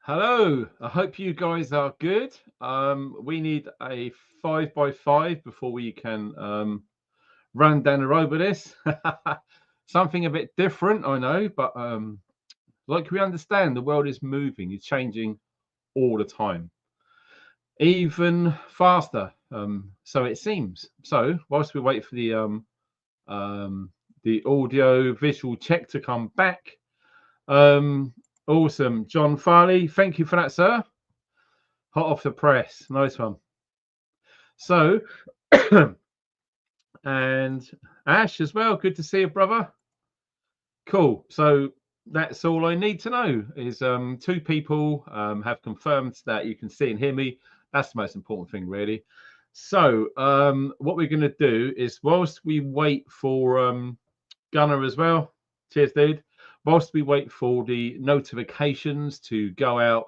Hello, I hope you guys are good. We need a 5 by 5 before we can run down the road with this. Something a bit different, I know, but like we understand, the world is moving, it's changing all the time, even faster. So it seems. So whilst we wait for the audio visual check to come back, um, awesome, John Farley, thank you for that, sir. Hot off the press. Nice one. So, and Ash as well. Good to see you, brother. Cool. So that's all I need to know is two people have confirmed that you can see and hear me. That's the most important thing, really. So what we're going to do is whilst we wait for Gunnar as well. Cheers, dude. Whilst we wait for the notifications to go out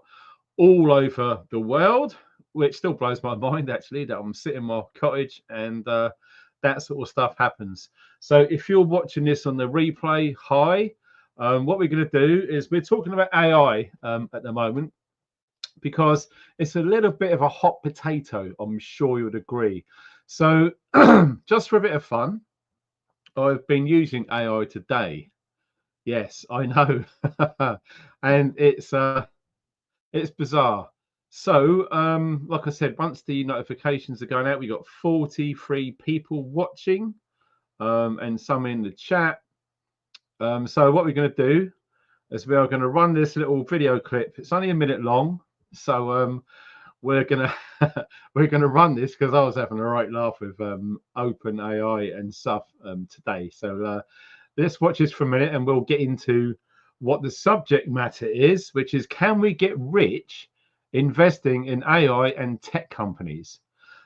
all over the world, which still blows my mind actually that I'm sitting in my cottage and that sort of stuff happens. So if you're watching this on the replay, hi. What we're going to do is we're talking about AI at the moment because it's a little bit of a hot potato. I'm sure you would agree. So just for a bit of fun, I've been using AI today. Yes, I know, and it's bizarre. So, like I said, once the notifications are going out, we got 43 people watching, and some in the chat. So what we're going to do is we are going to run this little video clip. It's only a minute long, so we're gonna we're gonna run this because I was having a right laugh with Open AI and stuff today. So let's watch this for a minute, and we'll get into what the subject matter is, which is can we get rich investing in AI and tech companies?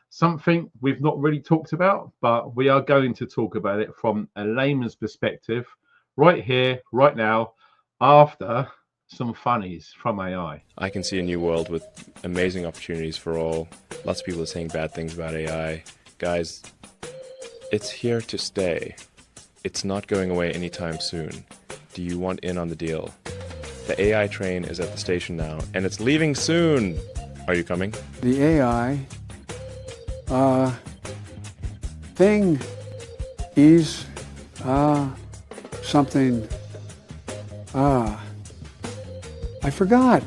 Something we've not really talked about, but we are going to talk about it from a layman's perspective right here, right now, after some funnies from AI. I can see a new world with amazing opportunities for all. Lots of people are saying bad things about AI. Guys, it's here to stay. It's not going away anytime soon. Do you want in on the deal? The AI train is at the station now, and it's leaving soon. Are you coming? The AI thing is something I forgot.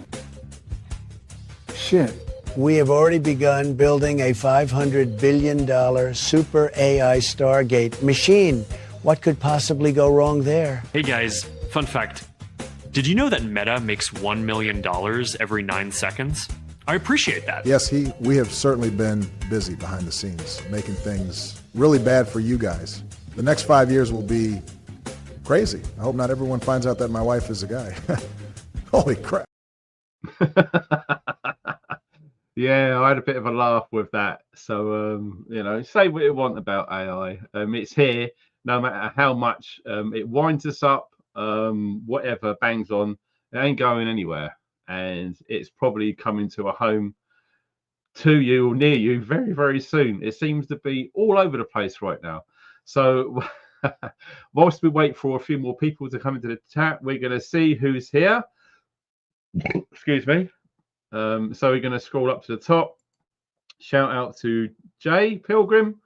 Shit. We have already begun building a $500 billion super AI Stargate machine. What could possibly go wrong there? Hey guys, fun fact. Did you know that Meta makes $1 million every 9 seconds? I appreciate that. Yes, we have certainly been busy behind the scenes, making things really bad for you guys. The next 5 years will be crazy. I hope not everyone finds out that my wife is a guy. Holy crap. Yeah, I had a bit of a laugh with that. So, you know, say what you want about AI. It's here, no matter how much it winds us up, whatever bangs on, it ain't going anywhere. And it's probably coming to a home to you or near you very, very soon. It seems to be all over the place right now. So, whilst we wait for a few more people to come into the chat, we're going to see who's here. Excuse me. So we're going to scroll up to the top. Shout out to Jay Pilgrim,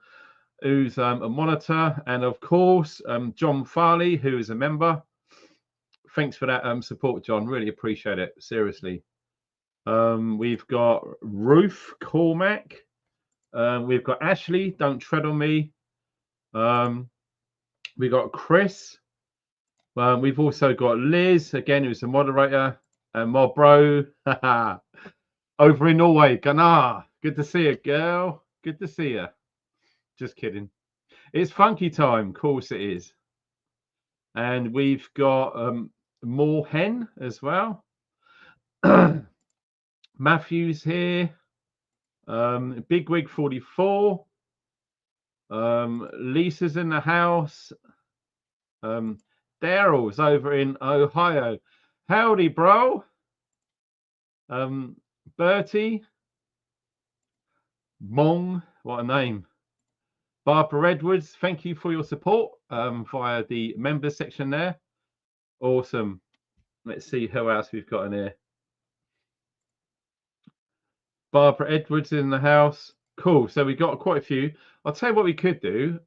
who's a monitor, and of course John Farley, who is a member. Thanks for that support, John. Really appreciate it. Seriously. We've got Ruth Cormack. We've got Ashley. Don't tread on me. We've got Chris. We've also got Liz again, who's the moderator, and my bro. Over in Norway, Gunnar. Good to see you, girl. Good to see you. Just kidding. It's funky time. Of course it is. And we've got more hen as well. Matthew's here. Bigwig 44. Lisa's in the house. Daryl's over in Ohio. Howdy, bro. Bertie, Mong, what a name. Barbara Edwards, thank you for your support via the members section there. Awesome. Let's see who else we've got in here. Barbara Edwards in the house. Cool. So we got quite a few. I'll tell you what we could do.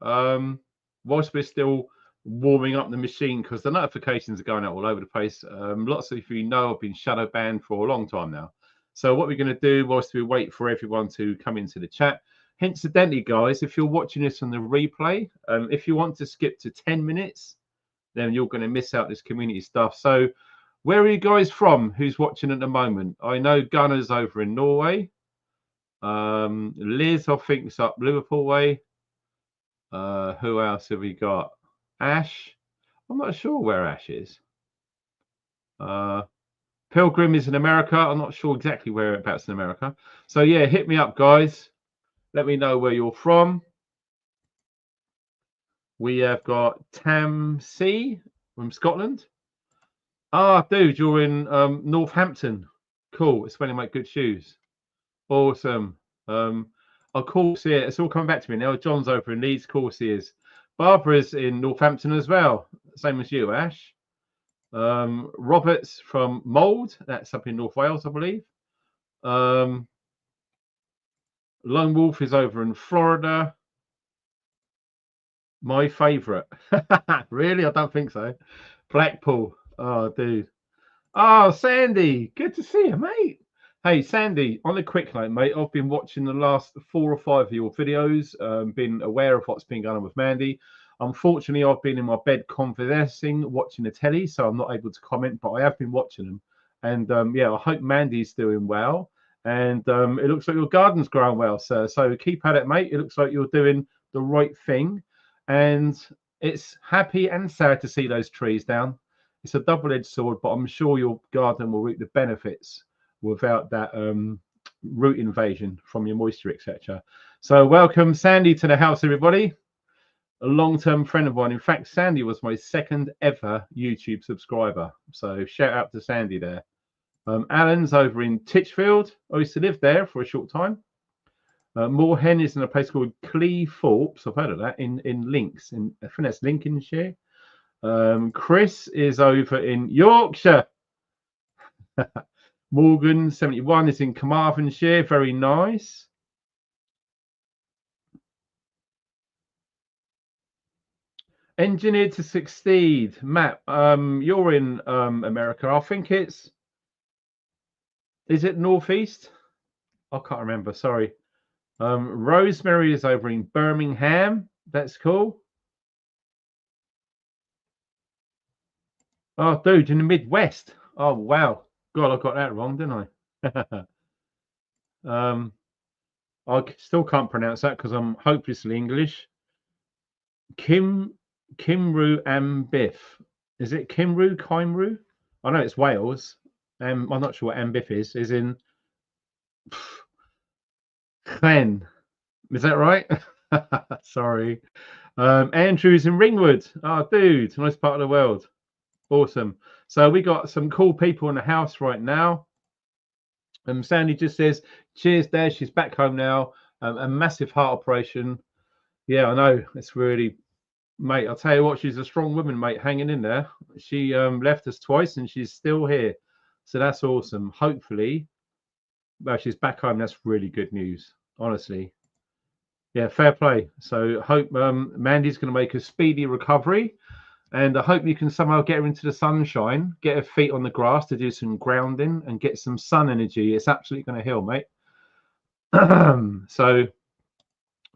Whilst we're still warming up the machine, because the notifications are going out all over the place. Lots of you know I've been shadow banned for a long time now. So what we're going to do whilst we wait for everyone to come into the chat. Incidentally, guys, if you're watching this on the replay, if you want to skip to 10 minutes, then you're going to miss out this community stuff. So where are you guys from? Who's watching at the moment? I know Gunner's over in Norway. Liz, I think, is up Liverpool way. Who else have we got? Ash. I'm not sure where Ash is. Pilgrim is in America. I'm not sure exactly whereabouts in America. So yeah, hit me up, guys. Let me know where you're from. We have got Tam C from Scotland. Ah, dude, you're in Northampton. Cool. It's when you make good shoes. Awesome. Of course, yeah, it's all coming back to me now. John's over in Leeds, of course he is. Barbara's in Northampton as well. Same as you, Ash. Robert's from Mould. That's up in North Wales, I believe. Lone Wolf is over in Florida. My favourite. Really? I don't think so. Blackpool. Oh, dude. Oh, Sandy. Good to see you, mate. Hey, Sandy, on a quick note, mate, I've been watching the last 4 or 5 of your videos, been aware of what's been going on with Mandy. Unfortunately, I've been in my bed convalescing, watching the telly, so I'm not able to comment, but I have been watching them. And yeah, I hope Mandy's doing well. And it looks like your garden's growing well, sir. So keep at it, mate. It looks like you're doing the right thing. And it's happy and sad to see those trees down. It's a double-edged sword, but I'm sure your garden will reap the benefits without that root invasion from your moisture, etc. So welcome Sandy to the house, everybody. A long-term friend of mine. In fact, Sandy was my 2nd ever YouTube subscriber. So shout out to Sandy there. Alan's over in Titchfield. I used to live there for a short time. Moorhen is in a place called Cleethorpes. I've heard of that in Links. I think that's Lincolnshire. Chris is over in Yorkshire. Morgan 71 is in Carmarthenshire. Very nice. Engineered to Succeed. Matt, you're in America. I think is it Northeast? I can't remember. Sorry. Rosemary is over in Birmingham. That's cool. Oh, dude, in the Midwest. Oh, wow. God, I got that wrong, didn't I? I still can't pronounce that because I'm hopelessly English. Kimru Ambiff. Is it Kimru? I know it's Wales. I'm not sure what Ambiff is. Is in Chen. Is that right? Sorry. Andrew's in Ringwood. Oh, dude, nice part of the world. Awesome. So we got some cool people in the house right now. Sandy just says, cheers there. She's back home now. A massive heart operation. Yeah, I know. It's really, mate, I'll tell you what, she's a strong woman, mate, hanging in there. She left us twice and she's still here. So that's awesome. Hopefully, well, she's back home. That's really good news, honestly. Yeah, fair play. So hope Mandy's going to make a speedy recovery. And I hope you can somehow get her into the sunshine, get her feet on the grass to do some grounding and get some sun energy. It's absolutely going to heal, mate. So,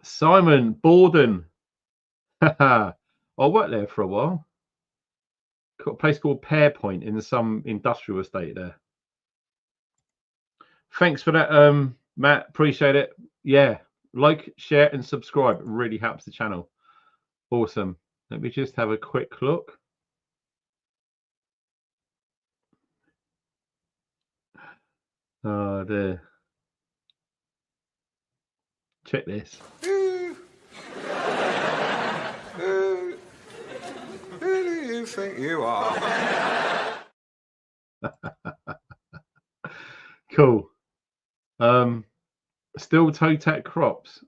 Simon Borden. I worked there for a while. Got a place called Pearpoint in some industrial estate there. Thanks for that, Matt. Appreciate it. Yeah, like, share, and subscribe. It really helps the channel. Awesome. Let me just have a quick look. Oh, there. Check this. Who do you think you are? Cool. Still toe tag crops.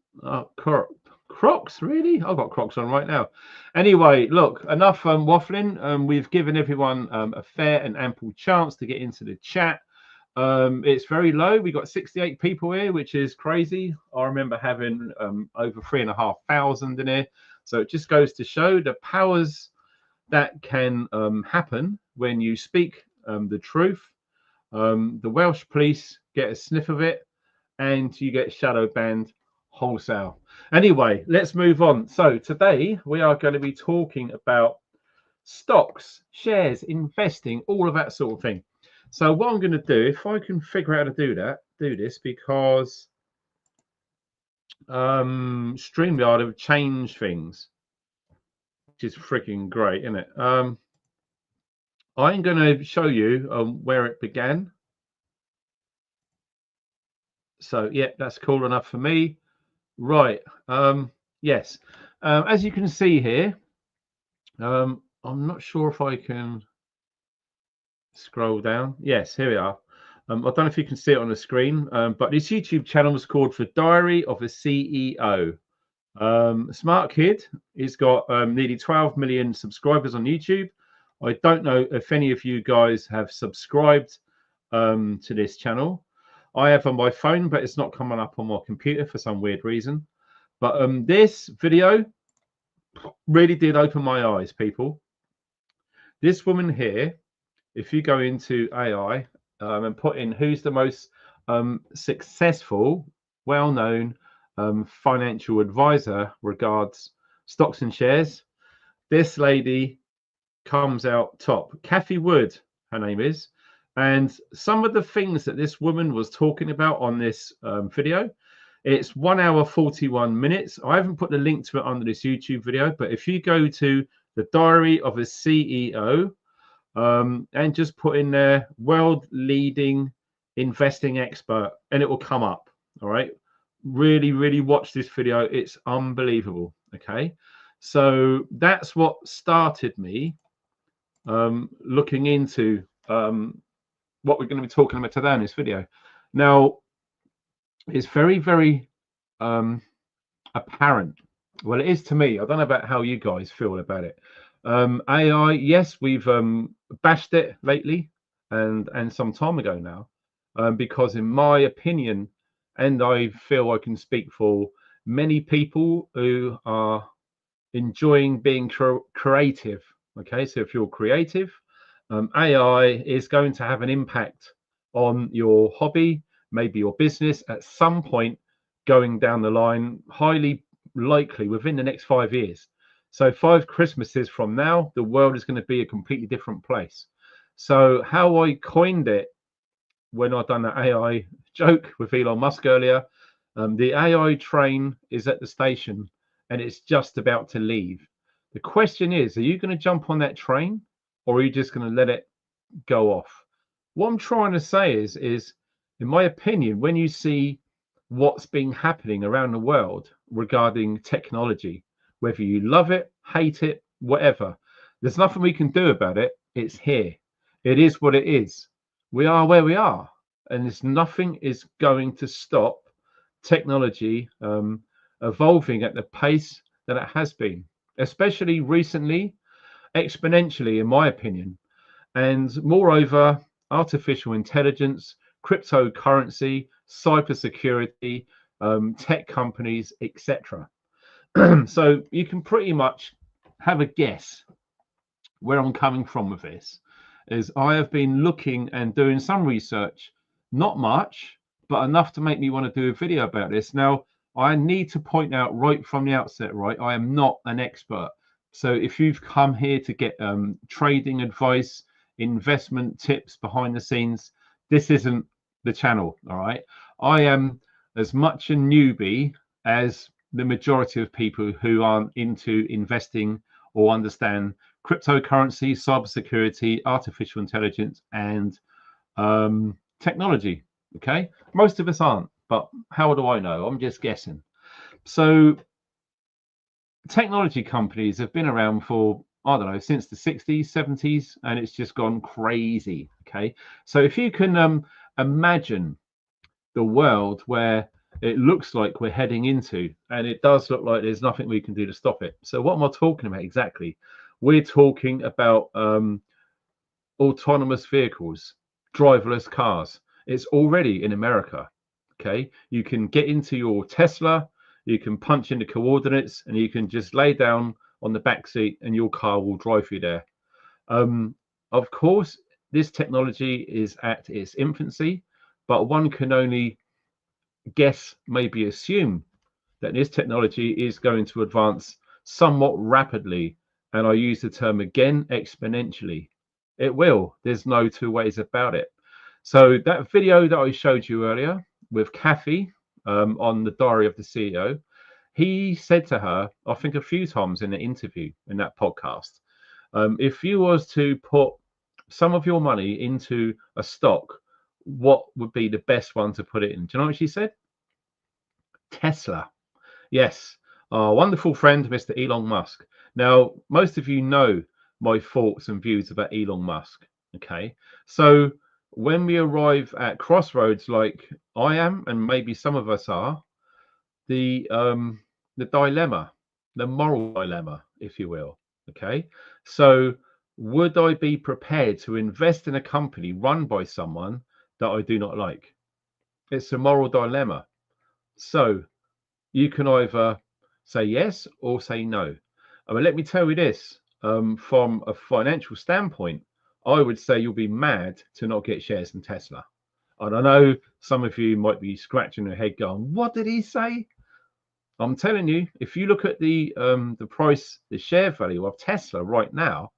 Crocs, really? I've got Crocs on right now. Anyway, look, enough waffling. We've given everyone a fair and ample chance to get into the chat. It's very low. We got 68 people here, which is crazy. I remember having over 3,500 in here. So it just goes to show the powers that can happen when you speak the truth. The Welsh police get a sniff of it and you get shadow banned wholesale. Anyway, let's move on. So today we are going to be talking about stocks, shares, investing, all of that sort of thing. So what I'm going to do, if I can figure out how to do this, because StreamYard have changed things, which is freaking great, isn't it? I'm going to show you where it began. So yeah, that's cool enough for me. Right. Yes. As you can see here, I'm not sure if I can scroll down. Yes, here we are. I don't know if you can see it on the screen, but this YouTube channel is called The Diary of a CEO. Smart kid. He's got nearly 12 million subscribers on YouTube. I don't know if any of you guys have subscribed to this channel. I have on my phone, but it's not coming up on my computer for some weird reason. But this video really did open my eyes, people. This woman here, if you go into AI and put in who's the most successful, well-known financial advisor regards stocks and shares, this lady comes out top. Cathie Wood, her name is. And some of the things that this woman was talking about on this video, it's 1 hour 41 minutes. I haven't put the link to it under this YouTube video, but if you go to The Diary of a CEO and just put in there world leading investing expert, and it will come up. All right, really watch this video. It's unbelievable. Okay, so that's what started me looking into what we're going to be talking about today in this video. Now, it's very apparent. Well, it is to me. I don't know about how you guys feel about it. AI, yes, we've bashed it lately and some time ago now, because in my opinion, and I feel I can speak for many people who are enjoying being creative. Okay, so if you're creative, AI is going to have an impact on your hobby, maybe your business at some point going down the line, highly likely within the next 5 years. So 5 Christmases from now, the world is going to be a completely different place. So how I coined it when I done that AI joke with Elon Musk earlier, the AI train is at the station and it's just about to leave. The question is, are you going to jump on that train or are you just going to let it go off? What I'm trying to say is in my opinion, when you see what's been happening around the world regarding technology, whether you love it, hate it, whatever, there's nothing we can do about it. It's here. It is what it is. We are where we are, and there's nothing is going to stop technology evolving at the pace that it has been, especially recently, exponentially, in my opinion. And moreover, artificial intelligence, cryptocurrency, cybersecurity, tech companies, etc. So you can pretty much have a guess where I'm coming from with this. Is I have been looking and doing some research, not much, but enough to make me want to do a video about this. Now, I need to point out right from the outset, right, I am not an expert. So if you've come here to get trading advice, investment tips behind the scenes, this isn't the channel. All right, I am as much a newbie as the majority of people who aren't into investing or understand cryptocurrency, cybersecurity, artificial intelligence, and technology. Okay, most of us aren't, but how do I know? I'm just guessing. So technology companies have been around for, I don't know, since the 60s, 70s, and it's just gone crazy. Okay, so if you can imagine the world where it looks like we're heading into, and it does look like there's nothing we can do to stop it. So what am I talking about exactly? We're talking about autonomous vehicles, driverless cars. It's already in America. Okay, you can get into your Tesla, you can punch in the coordinates, and you can just lay down on the back seat, and your car will drive you there. Of course, this technology is at its infancy, but one can only guess, maybe assume, that this technology is going to advance somewhat rapidly. And I use the term again, exponentially. It will. There's no two ways about it. So that video that I showed you earlier with Kathy on the Diary of the CEO, he said to her, I think a few times in the interview in that podcast, if you was to put some of your money into a stock, what would be the best one to put it in? Do you know what she said? Tesla. Yes, our wonderful friend, Mr. Elon Musk. Now, most of you know my thoughts and views about Elon Musk. Okay, so when we arrive at crossroads, like I am, and maybe some of us are, the dilemma, the moral dilemma, if you will. Okay, so would I be prepared to invest in a company run by someone that I do not like? It's a moral dilemma. So you can either say yes or say no. I mean, let me tell you this, from a financial standpoint, I would say you'll be mad to not get shares in Tesla. And I know some of you might be scratching your head going, what did he say? I'm telling you, if you look at the price, the share value of Tesla right now,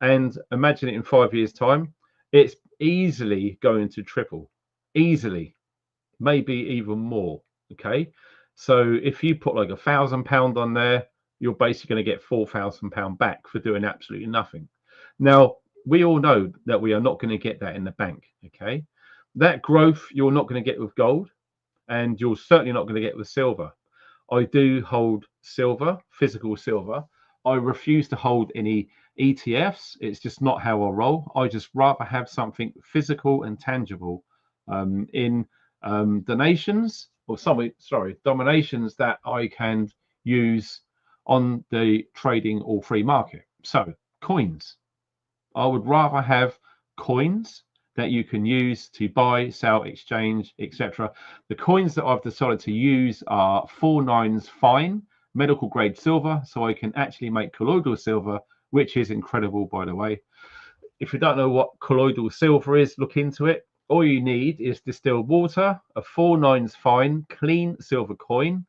and imagine it in 5 years' time, it's easily going to triple, easily, maybe even more. Okay, so if you put like £1,000 on there, you're basically going to get £4,000 back for doing absolutely nothing. Now, we all know that we are not going to get that in the bank. Okay, that growth you're not going to get with gold, and you're certainly not going to get with silver. I do hold silver, physical silver. I refuse to hold any ETFs. It's just not how I roll. I just rather have something physical and tangible in donations, or dominations that I can use on the trading or free market. So coins. I would rather have coins that you can use to buy, sell, exchange, etc. The coins that I've decided to use are 4/9 fine, medical grade silver, so I can actually make colloidal silver, which is incredible, by the way. If you don't know what colloidal silver is, look into it. All you need is distilled water, a 4/9 fine, clean silver coin,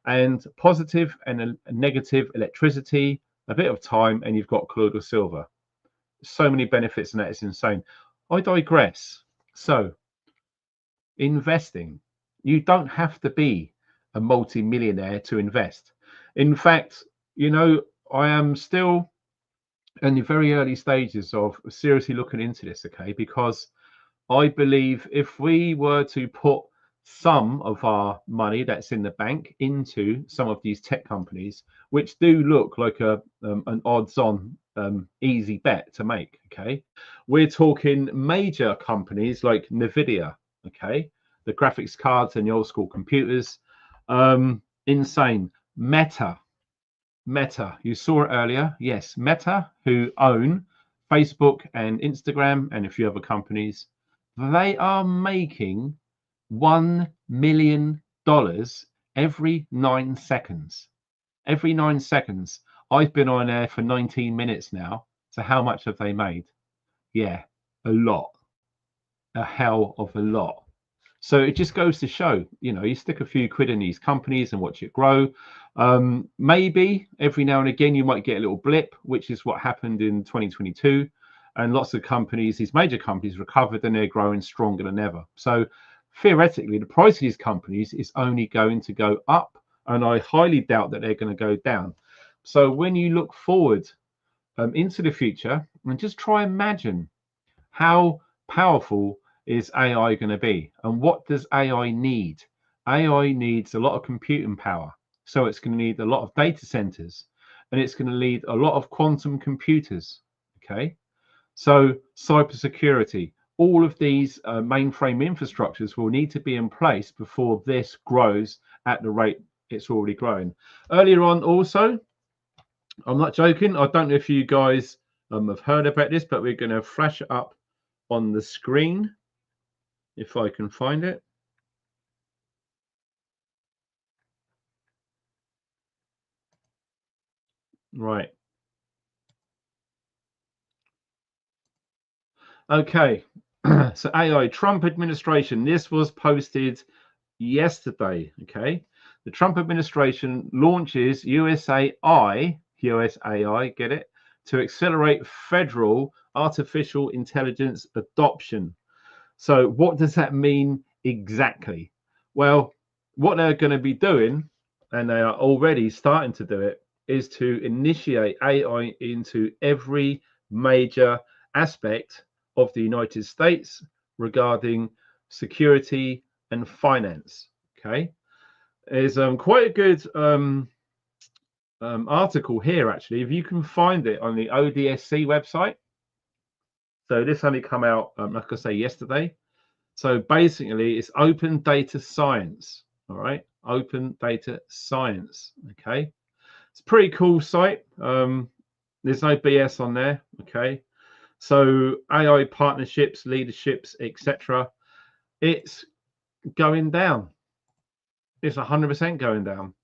and positive and a negative electricity, a bit of time, and you've got colloidal silver. So many benefits in that, it's insane. I digress. So, investing. You don't have to be a multi-millionaire to invest. In fact, you know, I am still in the very early stages of seriously looking into this, okay? Because I believe if we were to put some of our money that's in the bank into some of these tech companies, which do look like an odds-on easy bet to make, okay? We're talking major companies like Nvidia, okay? The graphics cards and the old school computers. Insane. Meta, you saw it earlier. Yes, Meta, who own Facebook and Instagram and a few other companies, they are making $1 million every 9 seconds. Every 9 seconds. I've been on air for 19 minutes now. So how much have they made? Yeah, a lot. A hell of a lot. So it just goes to show, you know, you stick a few quid in these companies and watch it grow. Maybe every now and again you might get a little blip, which is what happened in 2022. And lots of companies, these major companies, recovered and they're growing stronger than ever. So theoretically, the price of these companies is only going to go up. And I highly doubt that they're going to go down. So when you look forward into the future, and just try and imagine how powerful is AI going to be, and what does AI need? AI needs a lot of computing power, so it's going to need a lot of data centers, and it's going to need a lot of quantum computers. Okay, so cybersecurity, all of these mainframe infrastructures will need to be in place before this grows at the rate it's already growing. Earlier on, also, I'm not joking, I don't know if you guys have heard about this, but we're going to flash it up on the screen. if I can find it. Right. Okay. So AI, Trump administration. This was posted yesterday. Okay. The Trump administration launches USAI, get it, to accelerate federal artificial intelligence adoption. So what does that mean exactly? Well, what they're going to be doing, and they are already starting to do it, is to initiate AI into every major aspect of the United States regarding security and finance. Okay, there's quite a good article here, actually, if you can find it on the ODSC website. So this only come out, like I say, yesterday. So basically, it's open data science. All right, open data science. Okay, it's a pretty cool site. There's no BS on there. Okay, so AI partnerships, leaderships, etc. It's going down. It's 100% going down.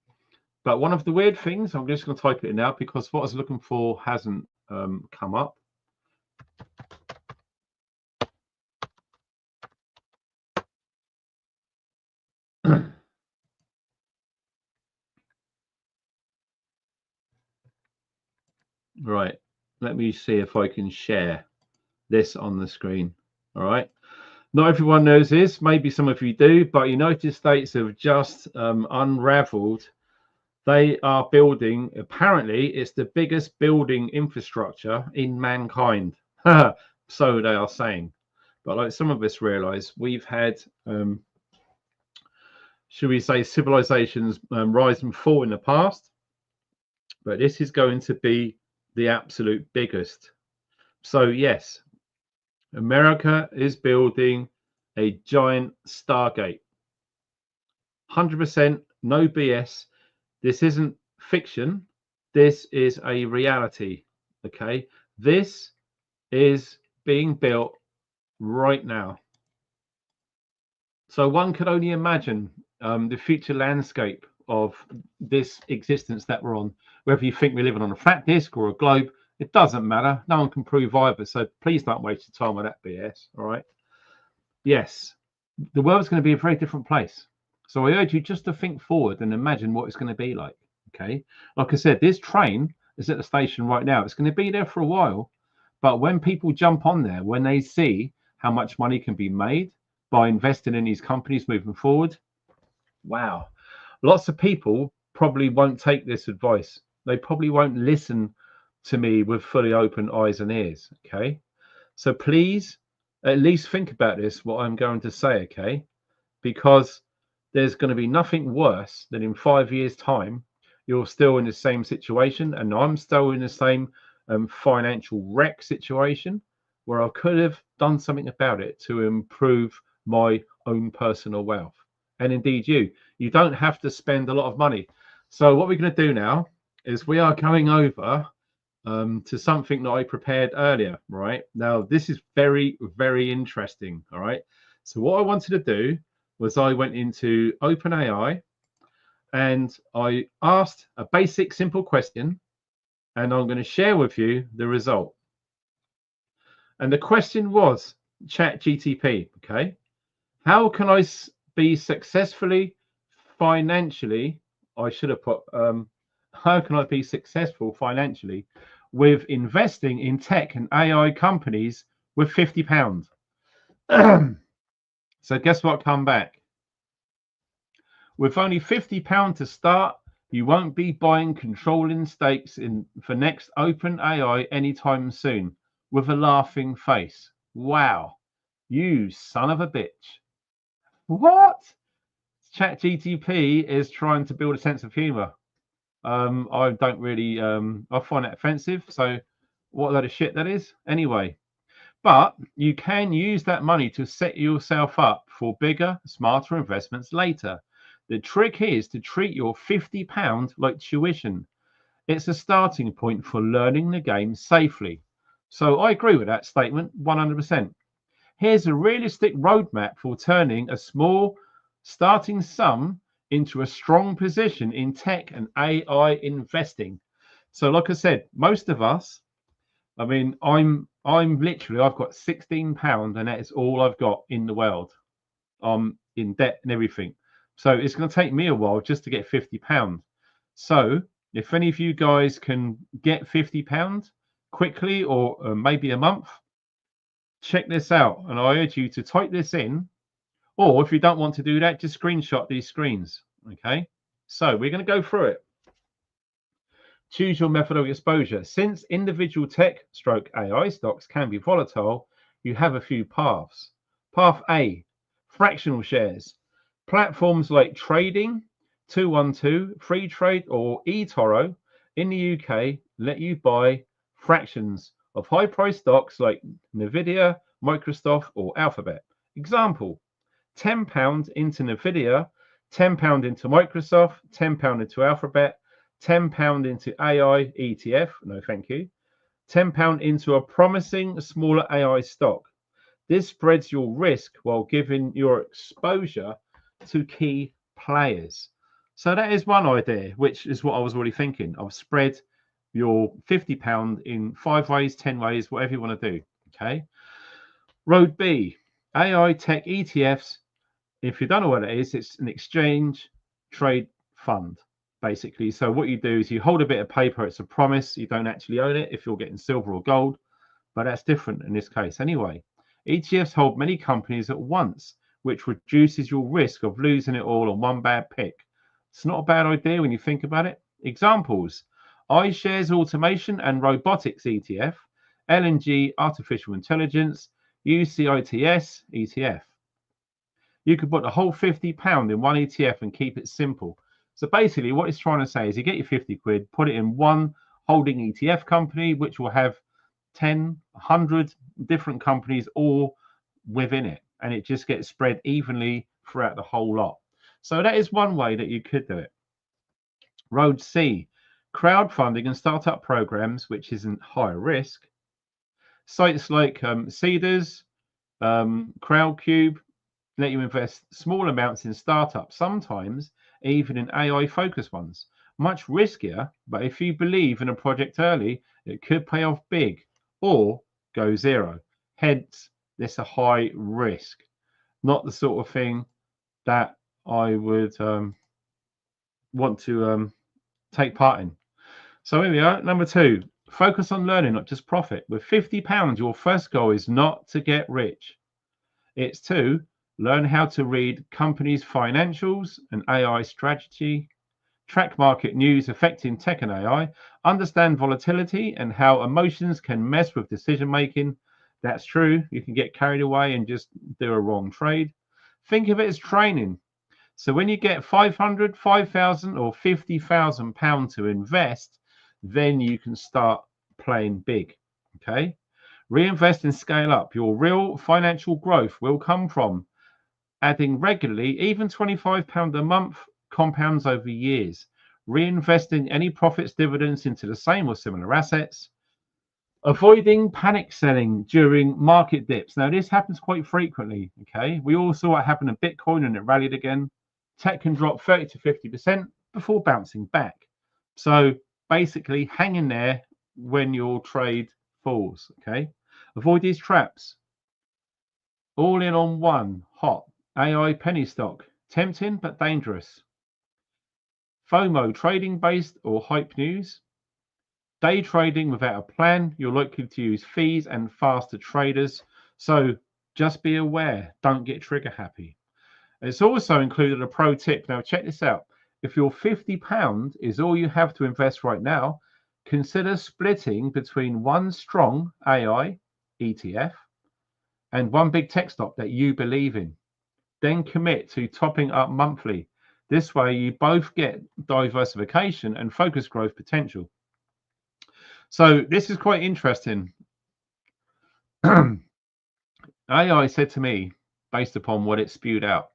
But one of the weird things, I'm just going to type it in now because what I was looking for hasn't come up. Right, let me see if I can share this on the screen. All right, not everyone knows this, maybe some of you do, but United States have just unraveled. They are building, apparently it's the biggest building infrastructure in mankind. So they are saying, but like some of us realize, we've had should we say civilizations rise and fall in the past, but this is going to be the absolute biggest. So yes, America is building a giant Stargate. 100%, no BS. This isn't fiction. This is a reality. Okay, this is being built right now. So one could only imagine the future landscape of this existence that we're on. Whether you think we're living on a flat disk or a globe, it doesn't matter. No one can prove either. So please don't waste your time on that BS. All right. Yes, the world's going to be a very different place. So I urge you just to think forward and imagine what it's going to be like. Okay. Like I said, this train is at the station right now. It's going to be there for a while. But when people jump on there, when they see how much money can be made by investing in these companies moving forward, wow, lots of people probably won't take this advice. They probably won't listen to me with fully open eyes and ears. Okay, so please at least think about this, what I'm going to say. Okay, because there's going to be nothing worse than in 5 years' time you're still in the same situation, and I'm still in the same financial wreck situation where I could have done something about it to improve my own personal wealth. And indeed, you don't have to spend a lot of money. So what we're going to do now is we are going over to something that I prepared earlier. Right now, this is very, very interesting. All right, so what I wanted to do was I went into OpenAI and I asked a basic, simple question, and I'm going to share with you the result. And the question was, ChatGTP, okay, how can I be successfully financially? I should have put, how can I be successful financially with investing in tech and AI companies with £50? So guess what? Come back. With only £50 to start, you won't be buying controlling stakes in for next OpenAI anytime soon. With a laughing face. Wow, you son of a bitch. What? ChatGTP is trying to build a sense of humor. I don't really, I find that offensive. So what a load of shit that is. Anyway, but you can use that money to set yourself up for bigger, smarter investments later. The trick is to treat your £50 like tuition. It's a starting point for learning the game safely. So I agree with that statement 100%. Here's a realistic roadmap for turning a small starting sum into a strong position in tech and AI investing. So, like I said, most of us, I mean, I'm literally, I've got £16 and that is all I've got in the world. I'm in debt and everything. So it's going to take me a while just to get £50. So if any of you guys can get £50 quickly or maybe a month, check this out. And I urge you to type this in, or if you don't want to do that, just screenshot these screens. Okay. So we're going to go through it. Choose your method of exposure. Since individual tech stroke AI stocks can be volatile, you have a few paths. Path A, fractional shares. Platforms like Trading, 212, Free Trade, or eToro in the UK let you buy fractions of high price stocks like Nvidia, Microsoft, or Alphabet. Example, £10 into Nvidia, £10 into Microsoft, £10 into Alphabet, £10 into AI ETF, no thank you, £10 into a promising smaller AI stock. This spreads your risk while giving your exposure to key players. So that is one idea, which is what I was already thinking. I've spread your £50 in 5 ways, 10 ways, whatever you want to do. Okay. Road B, AI Tec ETFs. If you don't know what it is, it's an exchange trade fund, basically. So what you do is you hold a bit of paper. It's a promise. You don't actually own it if you're getting silver or gold, but that's different in this case. Anyway, ETFs hold many companies at once, which reduces your risk of losing it all on one bad pick. It's not a bad idea when you think about it. Examples, iShares Automation and Robotics ETF, LNG Artificial Intelligence, UCITS ETF. You could put the whole £50 in one ETF and keep it simple. So basically what it's trying to say is you get your 50 quid, put it in one holding ETF company, which will have 10, 100 different companies all within it. And it just gets spread evenly throughout the whole lot. So that is one way that you could do it. Road C, crowdfunding and startup programs, which isn't high risk. Sites like Seedrs, Crowdcube, let you invest small amounts in startups, sometimes even in AI focused ones. Much riskier, but if you believe in a project early, it could pay off big or go zero. Hence, there's a high risk. Not the sort of thing that I would want to take part in. So here we are. Number 2, focus on learning, not just profit. With £50, your first goal is not to get rich. It's to learn how to read companies' financials and AI strategy, track market news affecting tech and AI, understand volatility and how emotions can mess with decision making. That's true. You can get carried away and just do a wrong trade. Think of it as training. So when you get 500, 5,000 or 50,000 pounds to invest, then you can start playing big. Okay. Reinvest and scale up. Your real financial growth will come from adding regularly, even £25 a month compounds over years. Reinvesting any profits, dividends into the same or similar assets. Avoiding panic selling during market dips. Now, this happens quite frequently. Okay, we all saw what happened in Bitcoin and it rallied again. Tech can drop 30 to 50% before bouncing back. So basically, hang in there when your trade falls. Okay, avoid these traps. All in on one hot AI penny stock, tempting but dangerous. FOMO, trading based or hype news. Day trading without a plan, you're likely to use fees and faster traders. So just be aware, don't get trigger happy. It's also included a pro tip. Now check this out. If your £50 is all you have to invest right now, consider splitting between one strong AI ETF and one big tech stock that you believe in. Then commit to topping up monthly. This way you both get diversification and focus growth potential. So this is quite interesting. AI said to me, based upon what it spewed out,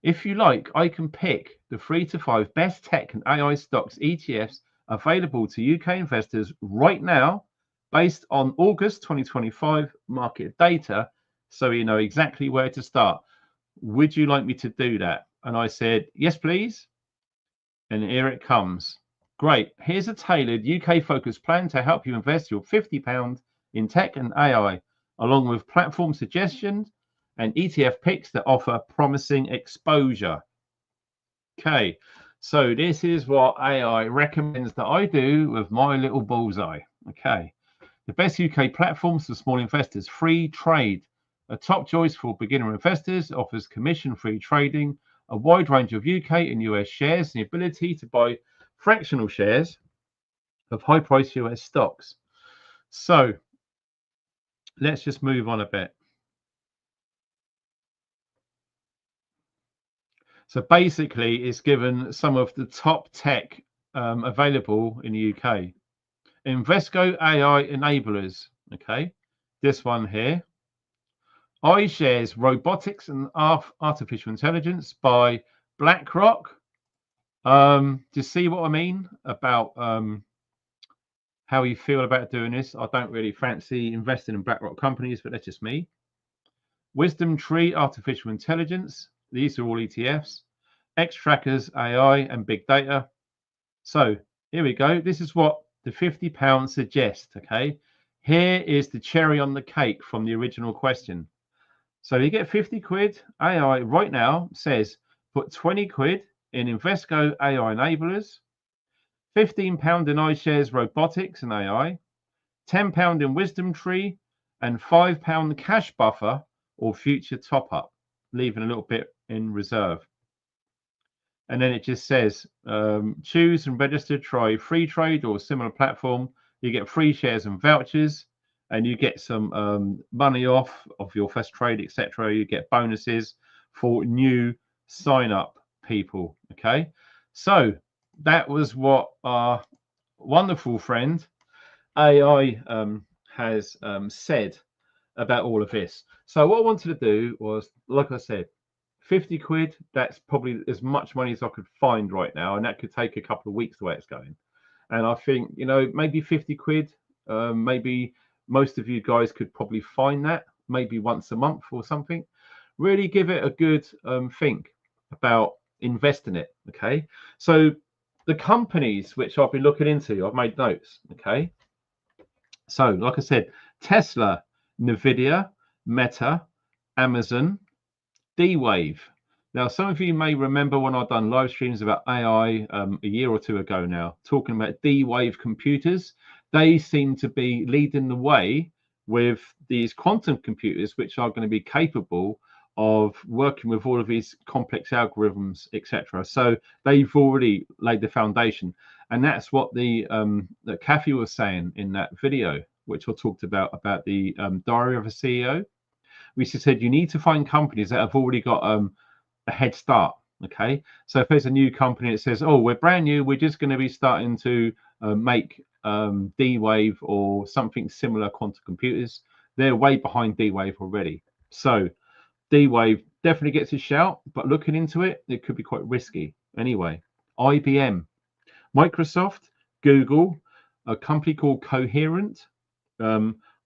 if you like, I can pick the 3 to 5 best tech and AI stocks ETFs available to UK investors right now based on August 2025 market data so you know exactly where to start. Would you like me to do that? And I said, yes, please. And here it comes. Great. Here's a tailored UK-focused plan to help you invest your £50 in tech and AI, along with platform suggestions and ETF picks that offer promising exposure. Okay, so this is what AI recommends that I do with my little bullseye. Okay, the best UK platforms for small investors. Free trade, a top choice for beginner investors, offers commission-free trading, a wide range of UK and US shares, and the ability to buy fractional shares of high-priced US stocks. So let's just move on a bit. So basically, it's given some of the top tech available in the UK. Invesco AI enablers. Okay, this one here. iShares Robotics and Artificial Intelligence by BlackRock. Do you see what I mean about how you feel about doing this? I don't really fancy investing in BlackRock companies, but that's just me. Wisdom Tree Artificial Intelligence. These are all ETFs. X-Trackers AI and Big Data. So here we go. This is what the £50 suggests. Okay, here is the cherry on the cake from the original question. So you get 50 quid. AI right now says put 20 quid in Invesco AI enablers, £15 in iShares Robotics and AI, £10 in Wisdom Tree, and £5 cash buffer or future top up, leaving a little bit in reserve. And then it just says choose and register, try free trade or similar platform. You get free shares and vouchers, and you get some money off of your first trade, etc. You get bonuses for new sign up people. Okay, so that was what our wonderful friend AI has said about all of this. So what I wanted to do was, like I said, 50 quid, that's probably as much money as I could find right now, and that could take a couple of weeks the way it's going. And I think, you know, maybe 50 quid, maybe most of you guys could probably find that maybe once a month or something. Really give it a good think about investing it. Okay, so the companies which I've been looking into, I've made notes. Okay, so like I said, Tesla, Nvidia, Meta, Amazon, D-Wave. Now, some of you may remember when I've done live streams about AI a year or two ago now, talking about D-Wave computers. They seem to be leading the way with these quantum computers, which are going to be capable of working with all of these complex algorithms, etc. So they've already laid the foundation. And that's what that Kathy was saying in that video, which I talked about the Diary of a CEO. We said you need to find companies that have already got a head start. Okay, so if there's a new company that says, oh, we're brand new, we're just going to be starting to make D-Wave or something similar quantum computers, they're way behind D-Wave already. So D-Wave definitely gets a shout, but looking into it, it could be quite risky. Anyway, IBM, Microsoft, Google, a company called Coherent,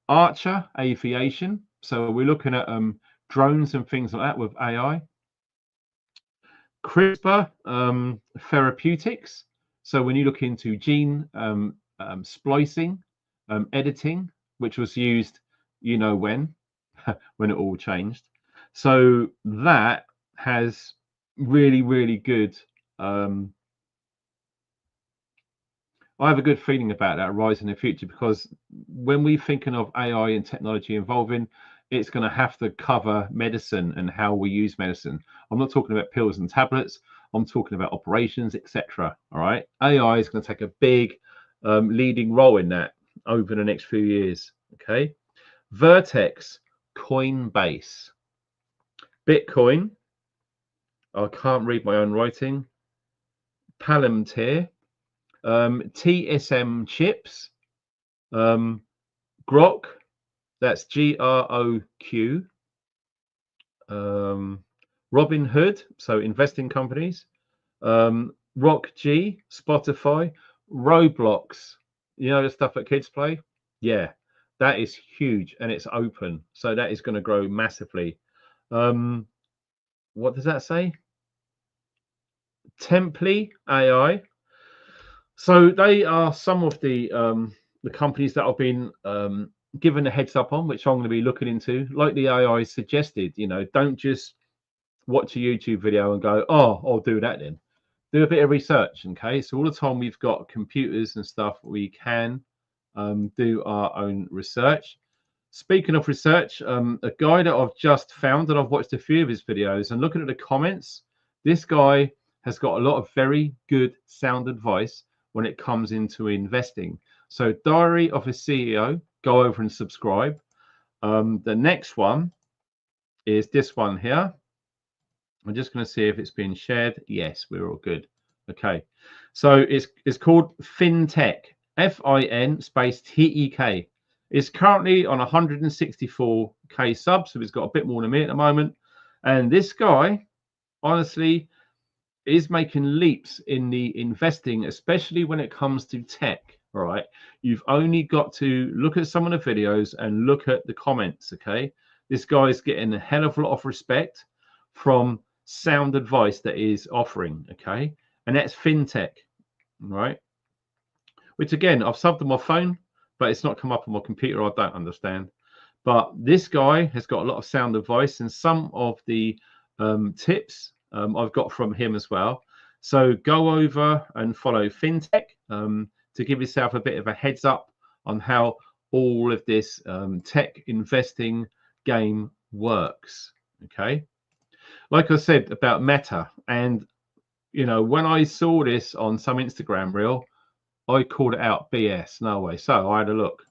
Archer Aviation. So we're looking at drones and things like that with AI. CRISPR Therapeutics. So when you look into gene splicing, editing, which was used, you know when it all changed. So that has really, really good. I have a good feeling about that rise in the future, because when we're thinking of AI and technology evolving, it's going to have to cover medicine and how we use medicine. I'm not talking about pills and tablets. I'm talking about operations, etc. All right. AI is going to take a big leading role in that over the next few years. Okay. Vertex, Coinbase, Bitcoin. I can't read my own writing. Palantir, TSM chips, Grok. That's GROQ. Robinhood, so investing companies. RockG, Spotify, Roblox. You know the stuff that kids play? Yeah. That is huge, and it's open, so that is going to grow massively. What does that say? Templey AI. So they are some of the companies that I've been given a heads up on, which I'm going to be looking into. Like the AI suggested, you know, don't just watch a YouTube video and go, oh, I'll do that then. Do a bit of research, okay? So all the time we've got computers and stuff, we can do our own research. Speaking of research, a guy that I've just found, and I've watched a few of his videos, and looking at the comments, this guy has got a lot of very good sound advice when it comes into investing. So Diary of a CEO, go over and subscribe. The next one is this one here. I'm just going to see if it's been shared. Yes, we're all good. Okay, so it's called FinTech, FIN space TEK. It's currently on 164k subs, so it's got a bit more than me at the moment. And this guy, honestly, is making leaps in the investing, especially when it comes to tech. All right, you've only got to look at some of the videos and look at the comments. Okay, this guy is getting a hell of a lot of respect from sound advice that is offering. Okay, and that's FinTech, right? Which again, I've subbed on my phone, but it's not come up on my computer. I don't understand. But this guy has got a lot of sound advice, and some of the tips I've got from him as well. So go over and follow FinTech to give yourself a bit of a heads up on how all of this tech investing game works. Okay. Like I said about Meta, and you know, when I saw this on some Instagram reel, I called it out BS. No way. So I had a look.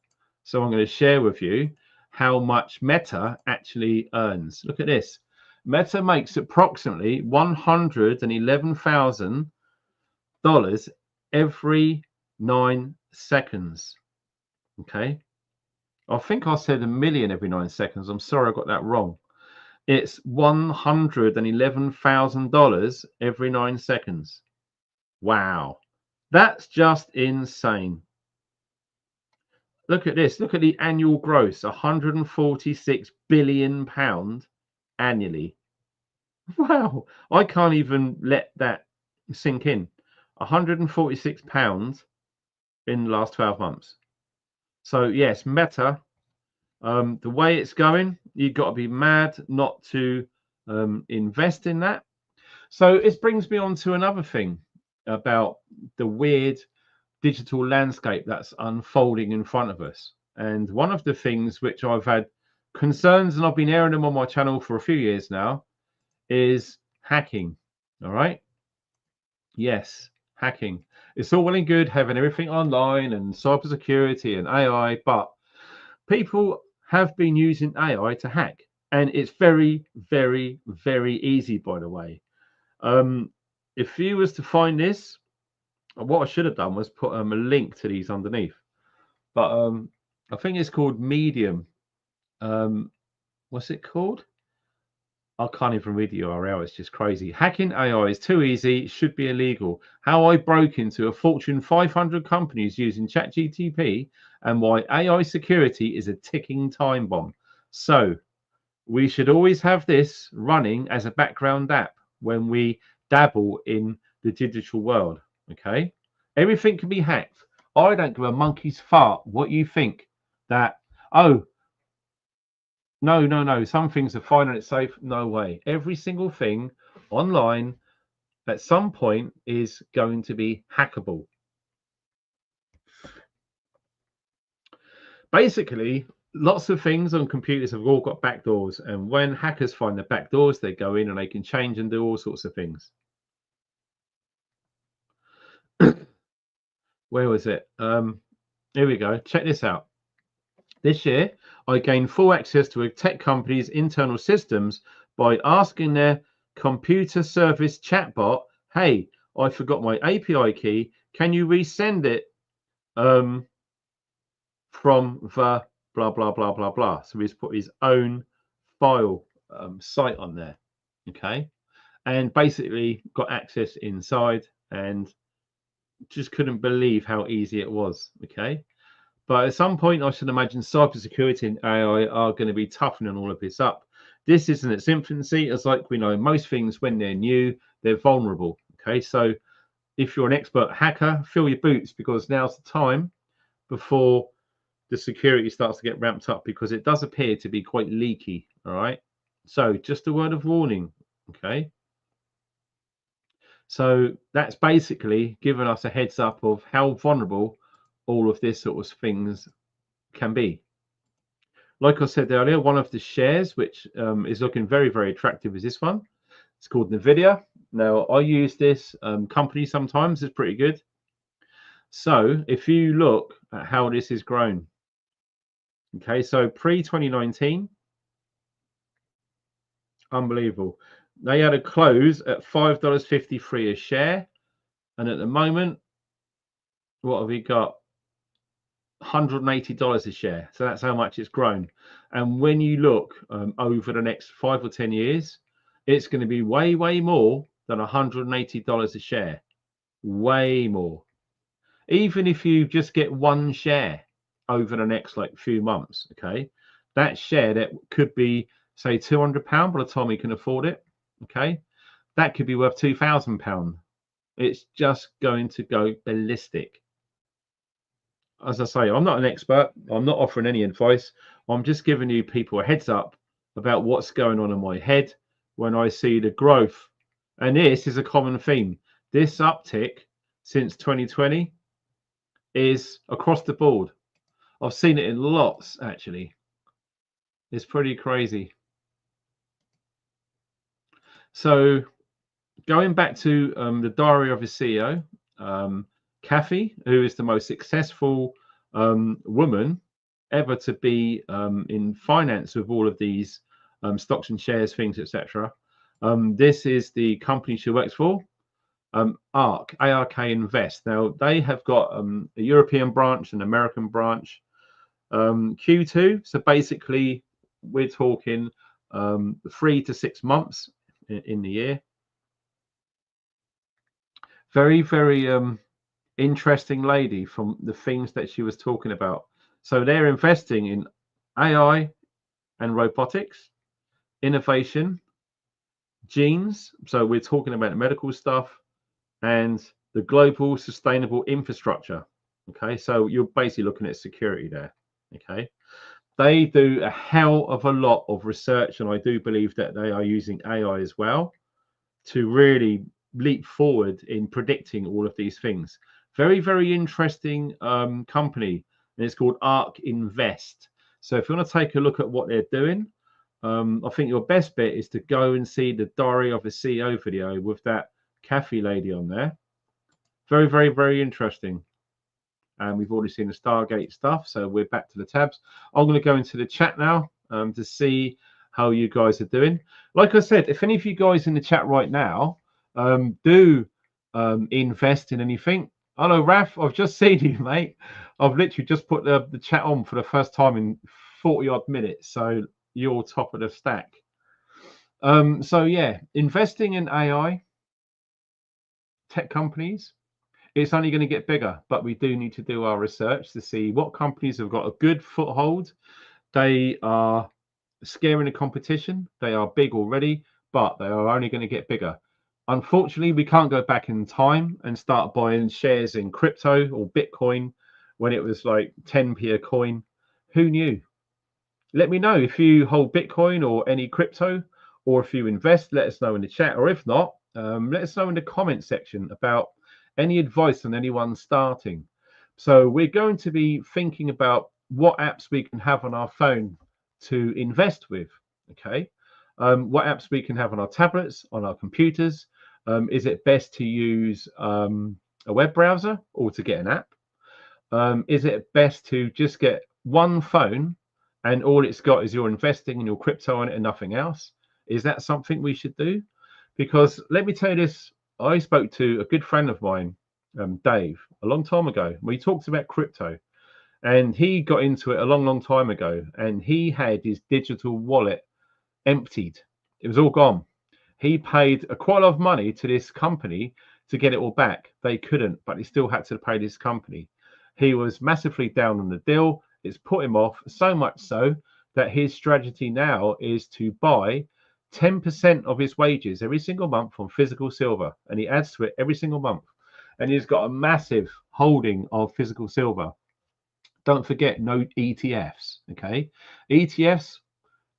So I'm going to share with you how much Meta actually earns. Look at this. Meta makes approximately $111,000 every 9 seconds. Okay. I think I said $1 million every 9 seconds. I'm sorry I got that wrong. It's $111,000 every 9 seconds. Wow. That's just insane. Look at this. Look at the annual gross, £146 billion annually. Wow. I can't even let that sink in. £146 in the last 12 months. So yes, Meta, the way it's going, you've got to be mad not to invest in that. So it brings me on to another thing about the weird digital landscape that's unfolding in front of us. And one of the things which I've had concerns, and I've been airing them on my channel for a few years now, is hacking. All right. Yes, hacking. It's all well and good having everything online and cybersecurity and AI, but people have been using AI to hack, and it's very, very, very easy, by the way. If you was to find this, what I should have done was put a link to these underneath, but I think it's called Medium. What's it called? I can't even read the URL. It's just crazy. Hacking AI is too easy. Should be illegal. How I broke into a Fortune 500 companies using ChatGPT, and why AI security is a ticking time bomb. So we should always have this running as a background app when we dabble in the digital world. Okay, everything can be hacked. I don't give a monkey's fart what you think that, oh, no, some things are fine and it's safe. No way. Every single thing online at some point is going to be hackable. Basically, lots of things on computers have all got backdoors, and when hackers find the backdoors, they go in and they can change and do all sorts of things. Where was it? Here we go. Check this out. This year, I gained full access to a tech company's internal systems by asking their computer service chatbot, hey, I forgot my API key. Can you resend it from the blah, blah, blah, blah, blah. So he's put his own file site on there. Okay. And basically got access inside and just couldn't believe how easy it was. Okay. But at some point, I should imagine cybersecurity and AI are going to be toughening all of this up. This is in its infancy. As like we know, most things when they're new, they're vulnerable. Okay, so if you're an expert hacker, fill your boots, because now's the time before the security starts to get ramped up, because it does appear to be quite leaky. All right, so just a word of warning. Okay, so that's basically given us a heads up of how vulnerable all of this sort of things can be. Like I said earlier, one of the shares which is looking very, very attractive is this one. It's called NVIDIA. Now, I use this company sometimes. It's pretty good. So if you look at how this has grown, okay, so pre-2019, unbelievable. They had a close at $5.53 a share. And at the moment, what have we got? $180 a share. So that's how much it's grown. And when you look over the next 5 or 10 years, it's going to be way, way more than $180 a share. Way more. Even if you just get one share over the next like few months, okay, that share that could be say £200 by the time you can afford it, okay, that could be worth £2,000. It's just going to go ballistic. As I say, I'm not an expert. I'm not offering any advice. I'm just giving you people a heads up about what's going on in my head when I see the growth. And this is a common theme. This uptick since 2020 is across the board. I've seen it in lots, actually. It's pretty crazy. So going back to the diary of a CEO, Kathy, who is the most successful woman ever to be in finance with all of these stocks and shares, things, etc. This is the company she works for, ARK Invest. Now they have got a European branch, an American branch, Q2. So basically, we're talking 3 to 6 months in the year. Very, very interesting lady from the things that she was talking about. So they're investing in AI and robotics, innovation, genes. So we're talking about medical stuff, and the global sustainable infrastructure. Okay, so you're basically looking at security there. Okay, they do a hell of a lot of research, and I do believe that they are using AI as well to really leap forward in predicting all of these things. Very, very interesting company, and it's called ARK Invest. So if you want to take a look at what they're doing, I think your best bet is to go and see the Diary of a CEO video with that Kathy lady on there. Very, very, very interesting. And we've already seen the Stargate stuff, so we're back to the tabs. I'm going to go into the chat now to see how you guys are doing. Like I said, if any of you guys in the chat right now do invest in anything. Hello, Raf. I've just seen you, mate. I've literally just put the chat on for the first time in 40 odd minutes. So you're top of the stack. So yeah, investing in AI tech companies, it's only going to get bigger, but we do need to do our research to see what companies have got a good foothold. They are scaring the competition. They are big already, but they are only going to get bigger. Unfortunately, we can't go back in time and start buying shares in crypto or Bitcoin when it was like 10p a coin. Who knew? Let me know if you hold Bitcoin or any crypto, or if you invest, let us know in the chat. Or if not, let us know in the comment section about any advice on anyone starting. So we're going to be thinking about what apps we can have on our phone to invest with. Okay, what apps we can have on our tablets, on our computers. Is it best to use a web browser or to get an app? Is it best to just get one phone and all it's got is your investing and your crypto on it and nothing else? Is that something we should do? Because let me tell you this, I spoke to a good friend of mine, Dave, a long time ago. We talked about crypto, and he got into it a long, long time ago, and he had his digital wallet emptied. It was all gone. He paid quite a lot of money to this company to get it all back. They couldn't, but he still had to pay this company. He was massively down on the deal. It's put him off, so much so that his strategy now is to buy 10% of his wages every single month from physical silver, and he adds to it every single month. And he's got a massive holding of physical silver. Don't forget, no ETFs. Okay, ETFs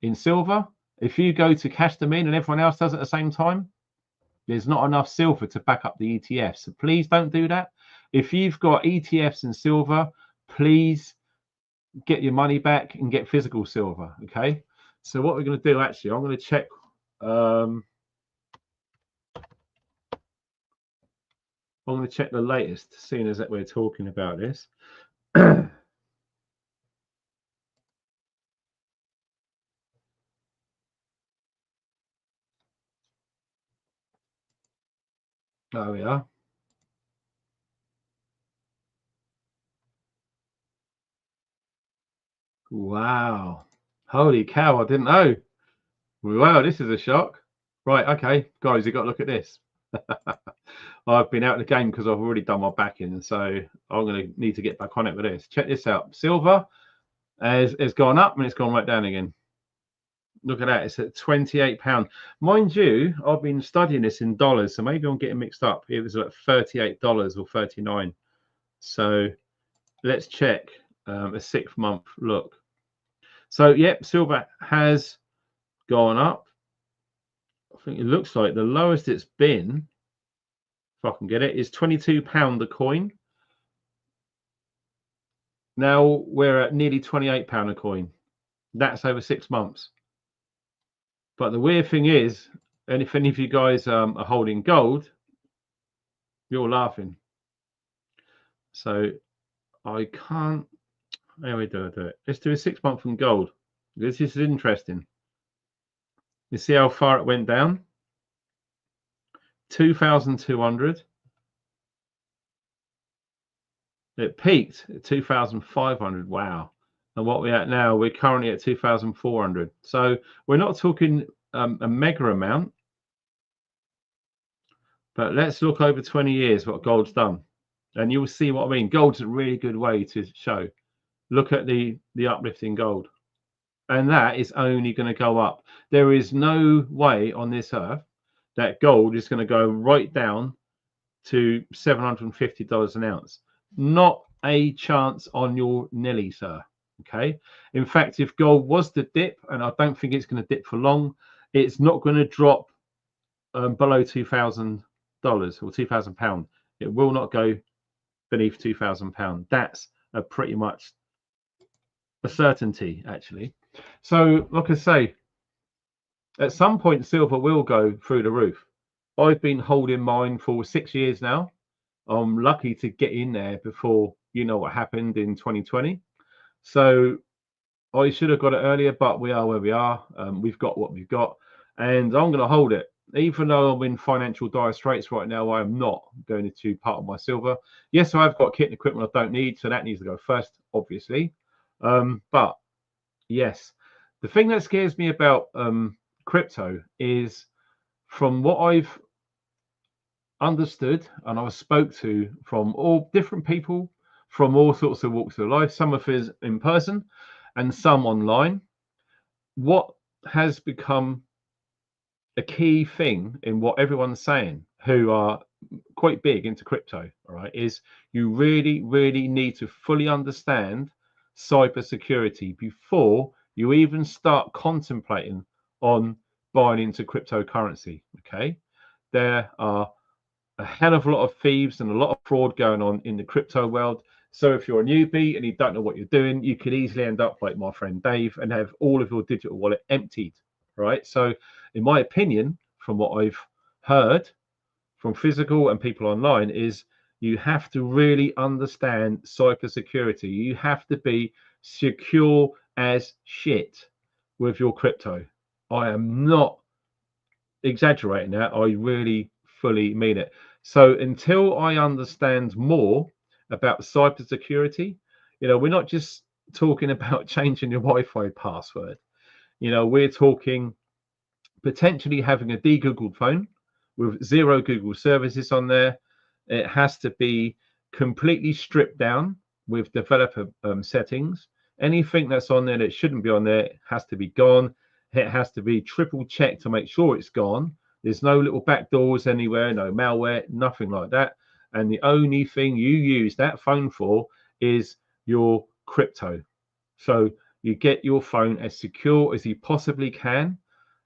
in silver. If you go to cash them in and everyone else does it at the same time, there's not enough silver to back up the ETFs. So please don't do that. If you've got ETFs in silver, please get your money back and get physical silver. Okay, so what we're going to do, actually, I'm going to check I'm going to check the latest, seeing as that we're talking about this. Oh yeah. Wow. Holy cow, I didn't know. Wow, this is a shock. Right, okay, guys, you got to look at this. I've been out of the game because I've already done my backing, and so I'm going to need to get back on it with this. Check this out. Silver has gone up and it's gone right down again. Look at that. It's at £28. Mind you, I've been studying this in dollars, so maybe I'm getting mixed up. It was like $38 or $39. So let's check a 6 month look. So, yep, silver has gone up. I think it looks like the lowest it's been, if I can get it, is £22 a coin. Now we're at nearly £28 a coin. That's over 6 months. But the weird thing is, and if any of you guys are holding gold, you're laughing. So I can't. How we do it? Let's do a 6 month in gold. This is interesting. You see how far it went down? 2,200. It peaked at 2,500. Wow. And what we're at now, we're currently at 2,400. So we're not talking a mega amount. But let's look over 20 years what gold's done. And you'll see what I mean. Gold's a really good way to show. Look at the uplift in gold. And that is only going to go up. There is no way on this earth that gold is going to go right down to $750 an ounce. Not a chance on your Nelly, sir. Okay. In fact, if gold was to dip, and I don't think it's going to dip for long, it's not going to drop below $2,000 or £2,000. It will not go beneath £2,000. That's a pretty much a certainty, actually. So, like I say, at some point, silver will go through the roof. I've been holding mine for 6 years now. I'm lucky to get in there before you know what happened in 2020. So I should have got it earlier, but we are where we are. We've got what we've got, and I'm going to hold it. Even though I'm in financial dire straits right now, I am not going to part of my silver. Yes, I've got kit and equipment I don't need, so that needs to go first, obviously. But yes, the thing that scares me about crypto is, from what I've understood and I spoke to from all different people from all sorts of walks of life, some of us in person and some online, what has become a key thing in what everyone's saying who are quite big into crypto, all right, is you really, really need to fully understand cybersecurity before you even start contemplating on buying into cryptocurrency. Okay, there are a hell of a lot of thieves and a lot of fraud going on in the crypto world. So if you're a newbie and you don't know what you're doing, you could easily end up like my friend Dave and have all of your digital wallet emptied, right? So in my opinion, from what I've heard from physical and people online, is you have to really understand cybersecurity. You have to be secure as shit with your crypto. I am not exaggerating that. I really fully mean it. So until I understand more about cybersecurity, you know, we're not just talking about changing your Wi-Fi password. You know, we're talking potentially having a de-Googled phone with 0 Google services on there. It has to be completely stripped down with developer settings. Anything that's on there that shouldn't be on there has to be gone. It has to be triple checked to make sure it's gone. There's no little back doors anywhere, no malware, nothing like that. And the only thing you use that phone for is your crypto. So you get your phone as secure as you possibly can.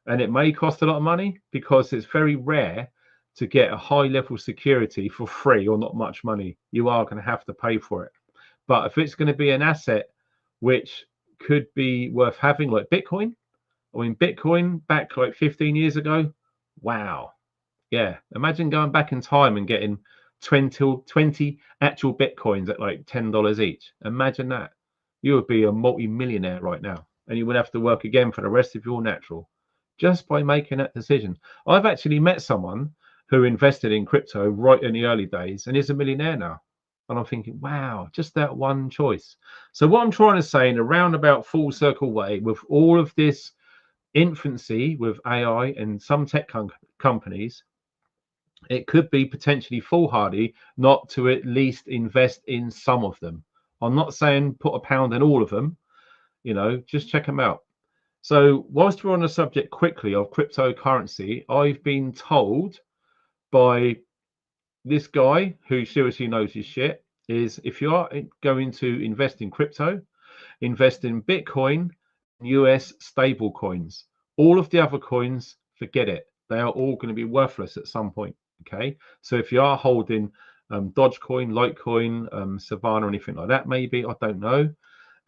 And it may cost a lot of money because it's very rare to get a high level security for free or not much money. You are going to have to pay for it. But if it's going to be an asset which could be worth having, like Bitcoin, I mean, Bitcoin back like 15 years ago, wow. Yeah, imagine going back in time and getting 20 actual Bitcoins at like $10 each. Imagine that. You would be a multi-millionaire right now, and you would have to work again for the rest of your natural just by making that decision. I've actually met someone who invested in crypto right in the early days and is a millionaire now. And I'm thinking, wow, just that one choice. So what I'm trying to say in a roundabout full circle way with all of this infancy with AI and some tech companies, it could be potentially foolhardy not to at least invest in some of them. I'm not saying put £1 in all of them, just check them out. So whilst we're on the subject quickly of cryptocurrency, I've been told by this guy who seriously knows his shit is if you are going to invest in crypto, invest in Bitcoin, US stable coins. All of the other coins, forget it. They are all going to be worthless at some point. Okay. So if you are holding Dogecoin, Litecoin, Savannah, or anything like that, maybe, I don't know.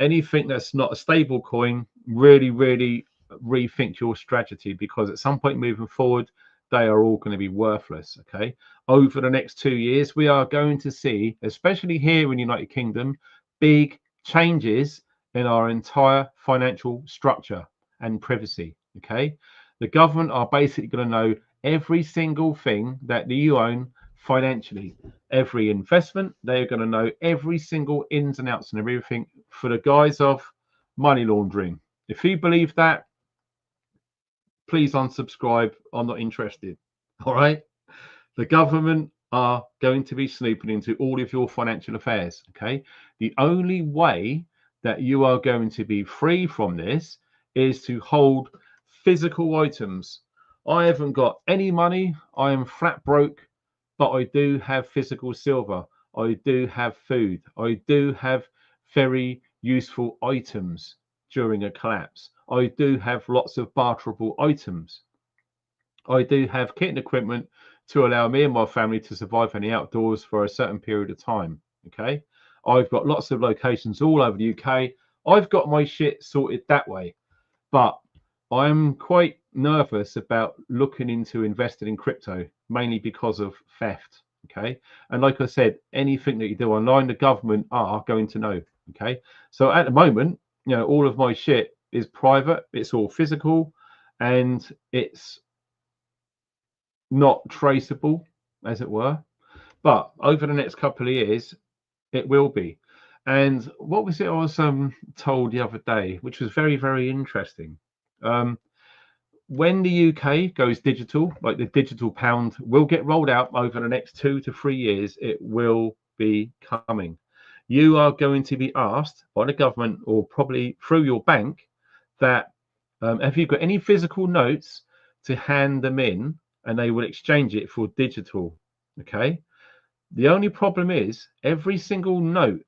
Anything that's not a stable coin, really, really rethink your strategy, because at some point moving forward, they are all going to be worthless. Okay. Over the next 2 years, we are going to see, especially here in the United Kingdom, big changes in our entire financial structure and privacy. Okay. The government are basically going to know every single thing that you own financially, every investment. They're going to know every single ins and outs and everything for the guise of money laundering. If you believe that, please unsubscribe. I'm not interested. All right. The government are going to be snooping into all of your financial affairs. Okay. The only way that you are going to be free from this is to hold physical items. I haven't got any money. I am flat broke, but I do have physical silver. I do have food. I do have very useful items during a collapse. I do have lots of barterable items. I do have kit and equipment to allow me and my family to survive in the outdoors for a certain period of time. Okay. I've got lots of locations all over the UK. I've got my shit sorted that way. But I'm quite nervous about looking into investing in crypto, mainly because of theft. Okay. And like I said, anything that you do online, the government are going to know. Okay. So at the moment, all of my shit is private. It's all physical and it's not traceable, as it were. But over the next couple of years, it will be. And what was it I was told the other day, which was very, very interesting. When the UK goes digital, like the digital pound will get rolled out over the next 2 to 3 years, it will be coming. You are going to be asked by the government or probably through your bank that have you got any physical notes to hand them in, and they will exchange it for digital. Okay. The only problem is every single note,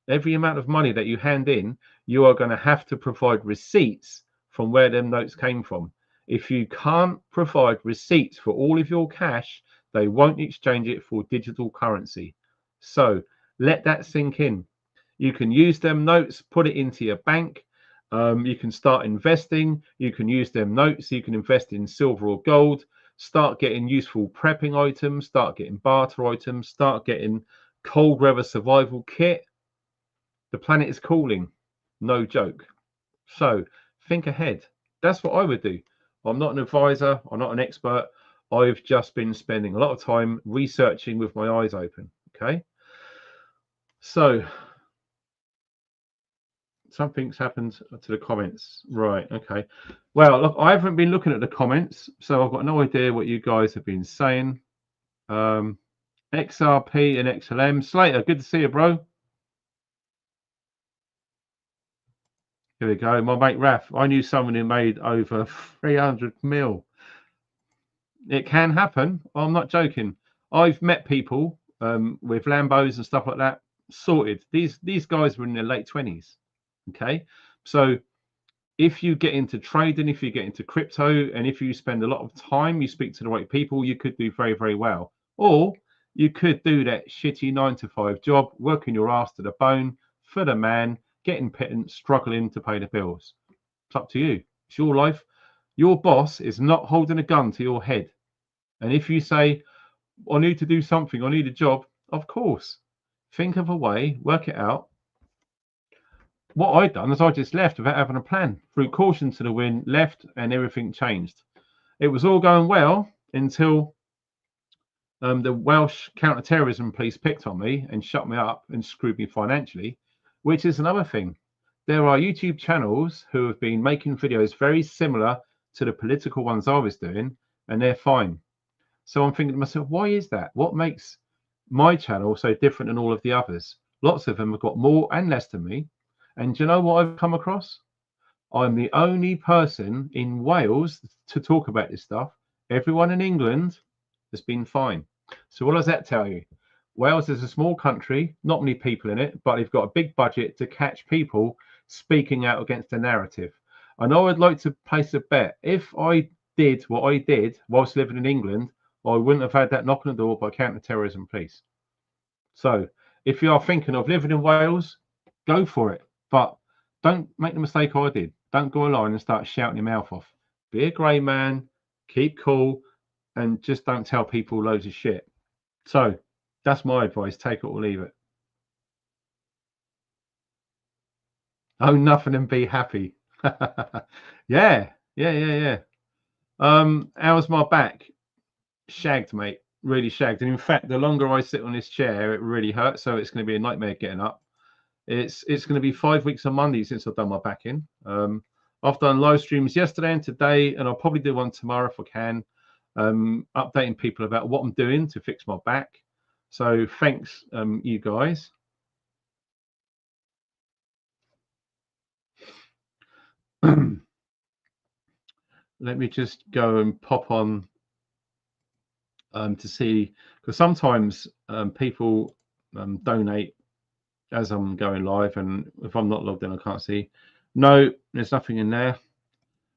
every amount of money that you hand in, you are going to have to provide receipts from where them notes came from. If you can't provide receipts for all of your cash, they won't exchange it for digital currency. So let that sink in. You can use them notes, put it into your bank. You can start investing. You can use them notes. You can invest in silver or gold. Start getting useful prepping items. Start getting barter items. Start getting cold weather survival kit. The planet is cooling. No joke. So think ahead. That's what I would do. I'm not an advisor. I'm not an expert. I've just been spending a lot of time researching with my eyes open. Okay. So something's happened to the comments. Right. Okay. Well, look, I haven't been looking at the comments, so I've got no idea what you guys have been saying. XRP and XLM. Slater, good to see you, bro. Here we go. My mate Raf. I knew someone who made over 300 mil. It can happen. I'm not joking. I've met people with Lambos and stuff like that. Sorted. These guys were in their late 20s. Okay, so if you get into trading, if you get into crypto, and if you spend a lot of time, you speak to the right people, you could do very, very well. Or you could do that shitty 9 to 5 job, working your ass to the bone for the man, getting pittance, struggling to pay the bills. It's up to you. It's your life. Your boss is not holding a gun to your head. And if you say, I need to do something, I need a job, of course, think of a way, work it out. What I'd done is I just left without having a plan. Threw caution to the wind, left, and everything changed. It was all going well until the Welsh counter-terrorism police picked on me and shut me up and screwed me financially, which is another thing. There are YouTube channels who have been making videos very similar to the political ones I was doing, and they're fine. So I'm thinking to myself, why is that? What makes my channel so different than all of the others? Lots of them have got more and less than me. And do you know what I've come across? I'm the only person in Wales to talk about this stuff. Everyone in England has been fine. So what does that tell you? Wales is a small country, not many people in it, but they've got a big budget to catch people speaking out against the narrative. I know I'd like to place a bet. If I did what I did whilst living in England, I wouldn't have had that knock on the door by counter-terrorism police. So if you are thinking of living in Wales, go for it. But don't make the mistake I did. Don't go online and start shouting your mouth off. Be a grey man, keep cool, and just don't tell people loads of shit. So that's my advice. Take it or leave it. Own nothing and be happy. Yeah. How's my back? Shagged, mate. Really shagged. And in fact, the longer I sit on this chair, it really hurts. So it's going to be a nightmare getting up. It's going to be 5 weeks on Monday since I've done my back in. I've done live streams yesterday and today, and I'll probably do one tomorrow if I can, updating people about what I'm doing to fix my back. So thanks, you guys. Let me just go and pop on to see, because sometimes people donate as I'm going live, and if I'm not logged in, I can't see. No, there's nothing in there.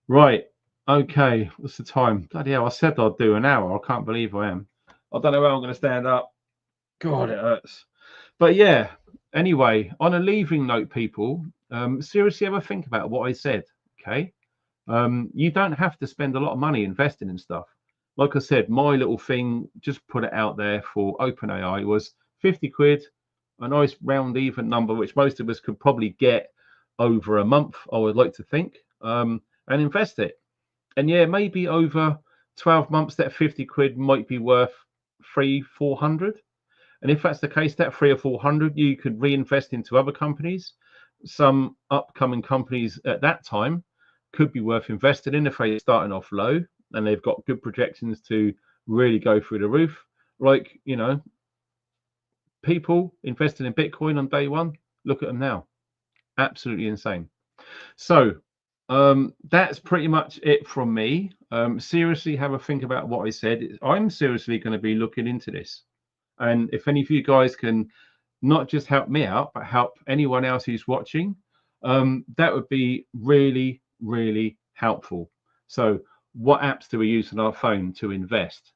Right. Okay. What's the time? Bloody hell, I said I'd do an hour. I can't believe I am. I don't know how I'm going to stand up. God, it hurts. But yeah, anyway, on a leaving note, people, seriously ever think about what I said, okay? You don't have to spend a lot of money investing in stuff. Like I said, my little thing, just put it out there for OpenAI, was 50 quid, a nice round even number, which most of us could probably get over a month, I would like to think, and invest it. And yeah, maybe over 12 months, that 50 quid might be worth 300-400. And if that's the case, that 300 or 400, you could reinvest into other companies. Some upcoming companies at that time could be worth investing in if they're starting off low and they've got good projections to really go through the roof. Like, you know, people investing in Bitcoin on day one, look at them now. Absolutely insane. So that's pretty much it from me. Seriously, have a think about what I said. I'm seriously going to be looking into this. And if any of you guys can not just help me out, but help anyone else who's watching, that would be really, really helpful. So what apps do we use on our phone to invest?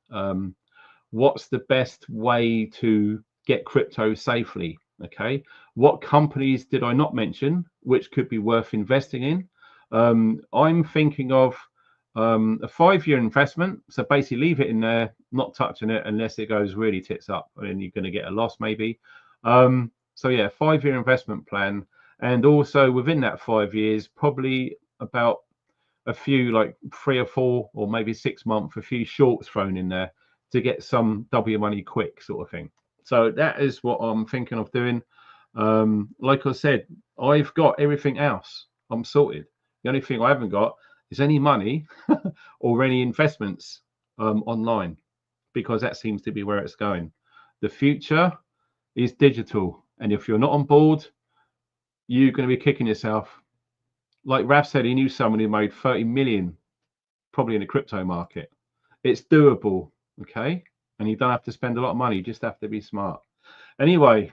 What's the best way to get crypto safely? Okay. What companies did I not mention, which could be worth investing in? I'm thinking of a 5-year investment. So basically leave it in there, not touching it unless it goes really tits up, and then you're going to get a loss maybe. So yeah, 5-year investment plan. And also within that 5 years, probably about a few, like 3 or 4 or maybe 6 months, a few shorts thrown in there to get some W money quick sort of thing. So that is what I'm thinking of doing. Like I said, I've got everything else. I'm sorted. The only thing I haven't got is any money or any investments online, because that seems to be where it's going. The future is digital, and if you're not on board, you're going to be kicking yourself like Rav said, he knew someone who made 30 million, probably in the crypto market. It's doable, okay? And you don't have to spend a lot of money. You just have to be smart. Anyway,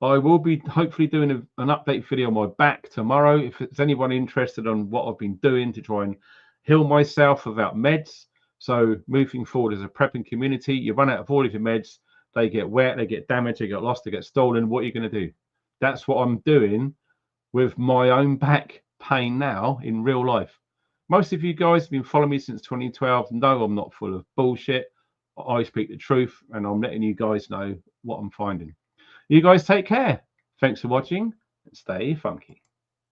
I will be hopefully doing an update video on my back tomorrow. If there's anyone interested on what I've been doing to try and heal myself without meds. So moving forward as a prepping community, you run out of all of your meds, they get wet, they get damaged, they get lost, they get stolen. What are you going to do? That's what I'm doing with my own back pain now in real life. Most of you guys have been following me since 2012. No, I'm not full of bullshit. I speak the truth, and I'm letting you guys know what I'm finding. You guys take care. Thanks for watching, and stay funky.